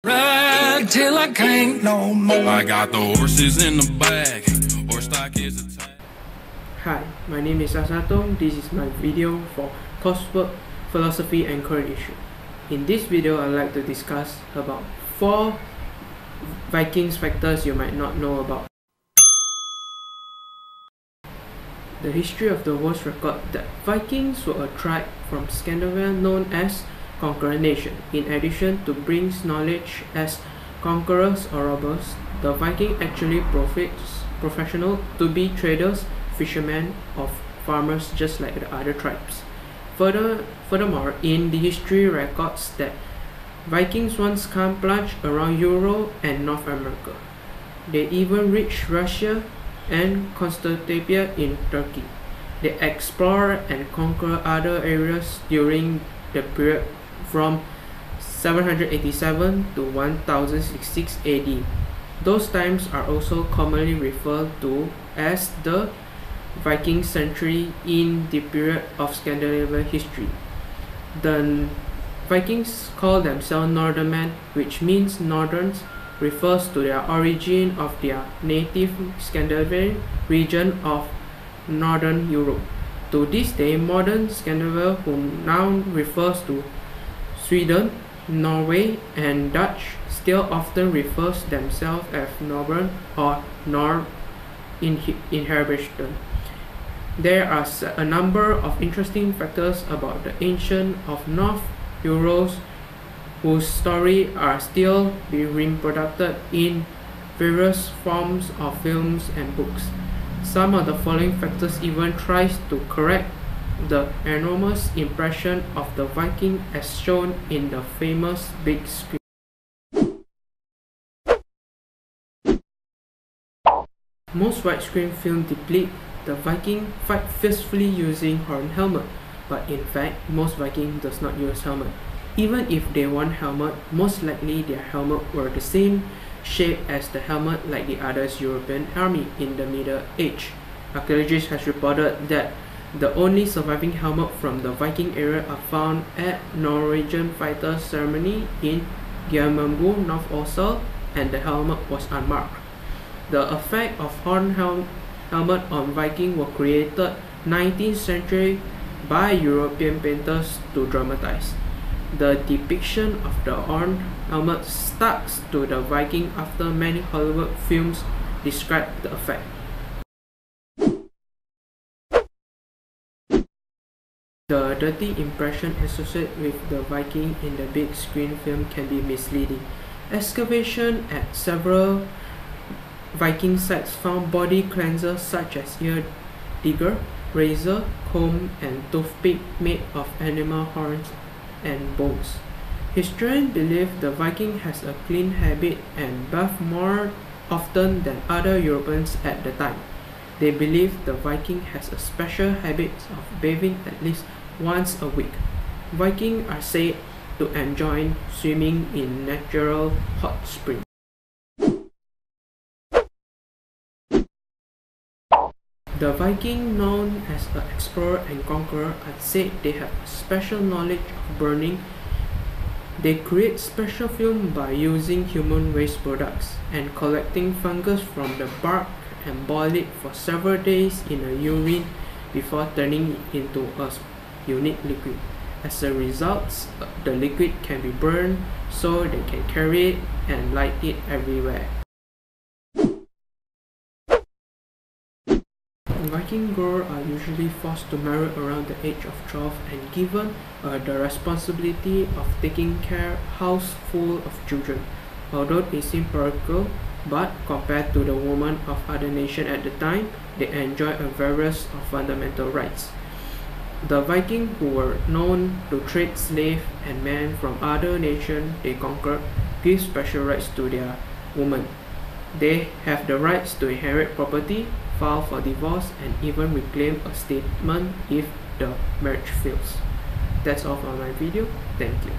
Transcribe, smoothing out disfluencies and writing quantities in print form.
Ride till I can't no more. I got the horses in the back. Horse stock is a tag. Hi, my name is Tung. This is my video for coursework, philosophy and current issue. In this video, I'd like to discuss about 4 Vikings factors you might not know about. The history of the world record that Vikings were a tribe from Scandinavia known as conqueror nation. In addition to brings knowledge as conquerors or robbers, the Viking actually professional to be traders, fishermen, or farmers just like the other tribes. Furthermore, in the history records that Vikings once camouflaged around Europe and North America. They even reached Russia and Constantinople in Turkey. They explored and conquered other areas during the period from 787 to 1066 AD. Those times are also commonly referred to as the Viking century in the period of Scandinavian history. The Vikings call themselves Northernmen, which means Northerns, refers to their origin of their native Scandinavian region of Northern Europe. To this day, modern Scandinavia, who now refers to Sweden, Norway, and Dutch, still often refers themselves as Northern or North inhabitation. There are a number of interesting factors about the ancient of North Europe whose story are still being reproduced in various forms of films and books. Some of the following factors even tries to correct the enormous impression of the Viking as shown in the famous big screen. Most widescreen films depict the Viking fight fiercely using horn helmet, but in fact, most Viking does not use helmet. Even if they wore helmet, most likely their helmet were the same shape as the helmet like the other European army in the Middle Age. Archaeologists has reported that the only surviving helmet from the Viking era are found at Norwegian fighters' ceremony in Geirmundur, North Oslo, and the helmet was unmarked. The effect of horn helmet on Viking were created 19th century by European painters to dramatize. The depiction of the horn helmet stuck to the Viking after many Hollywood films describe the effect. The dirty impression associated with the Viking in the big screen film can be misleading. Excavation at several Viking sites found body cleansers such as ear digger, razor, comb, and toothpick made of animal horns and bones. Historians believe the Viking has a clean habit and bathed more often than other Europeans at the time. They believe the Viking has a special habit of bathing at least once a week. Vikings are said to enjoy swimming in natural hot springs. The Viking, known as an explorer and conqueror, are said they have special knowledge of burning. They create special film by using human waste products and collecting fungus from the bark and boil it for several days in a urine before turning it into a unique liquid. As a result, the liquid can be burned so they can carry it and light it everywhere. Viking girls are usually forced to marry around the age of 12 and given the responsibility of taking care of a house full of children. Although it seems practical, but compared to the women of other nations at the time, they enjoy a variety of fundamental rights. The Vikings, who were known to trade slaves and men from other nations they conquered, give special rights to their women. They have the rights to inherit property, file for divorce, and even reclaim a statement if the marriage fails. That's all for my video. Thank you.